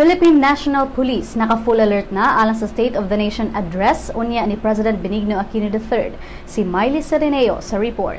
Philippine National Police naka-full alert na alang sa State of the Nation Address unya ni President Benigno Aquino III. Si Miley Sereneo sa report.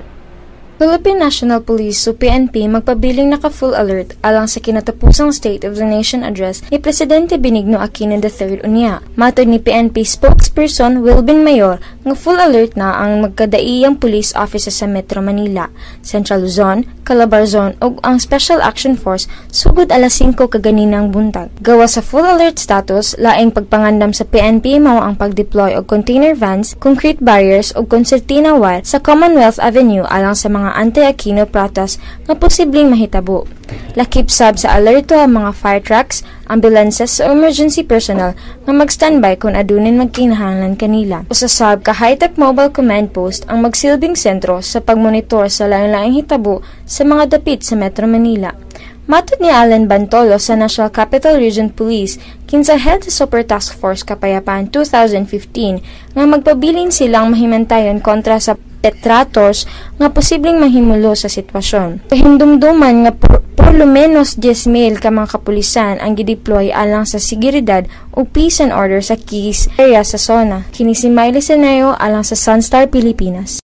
Philippine National Police o PNP magpabiling naka-full alert alang sa kinatapusang State of the Nation Address ni Presidente Benigno Aquino III unya. Matod ni PNP spokesperson Wilbin Mayor nga full alert na ang magkadaiyang police offices sa Metro Manila, Central Luzon, Calabarzon ug ang Special Action Force sugod alas 5 kaganinang buntag. Gawa sa full alert status, laing pagpangandam sa PNP mao ang pag-deploy og container vans, concrete barriers ug concertina wire sa Commonwealth Avenue alang sa mga anti-Aquino protests nga posibleng mahitabo. Lakip sab sa alerto ang mga fire trucks, ambulances o emergency personnel nga mag-standby kung adunin magkinahanglan kanila. Usasab ka high-tech mobile command post ang magsilbing sentro sa pagmonitor sa lain-laing hitabo sa mga dapit sa Metro Manila. Matod ni Allen Bantolo sa National Capital Region Police, kinsa head sa Super Task Force Kapayapaan 2015 nga magpabiling silang mahimantayon kontra sa detrators nga posibleng mahimulo sa sitwasyon. Pahindumduman nga por lo menos 10,000 ka mga kapulisan ang gideploy alang sa seguridad o peace and order sa Keys area sa zona. Kini si Miley Sereneo alang sa Sunstar Pilipinas.